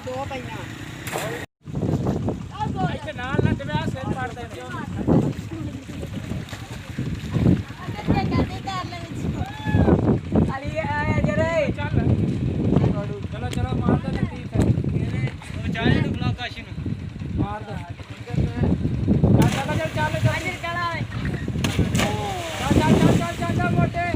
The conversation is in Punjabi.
ਦੋ ਪਈਆਂ ਇੱਥੇ ਨਾਲ ਨਾ ਦਿਵਿਆ ਸਿਰ ਪੜਦੇ ਨੇ ਅਲੀ ਆਇਆ ਜਰੇ ਚੱਲ ਚਲੋ ਚਲੋ ਮਾਰ ਦੇ ਲਤੀਫ ਇਹਨੇ ਵਿਚਾਰੇ ਨੂੰ ਬੁਲਾ ਕਾਸ਼ੀ ਨੂੰ ਮਾਰ ਦੇ ਚੱਲ ਚੱਲ ਚੱਲ ਚੱਲ ਚੱਲ ਚੱਲ ਚੱਲ ਚੱਲ ਮੋਟੇ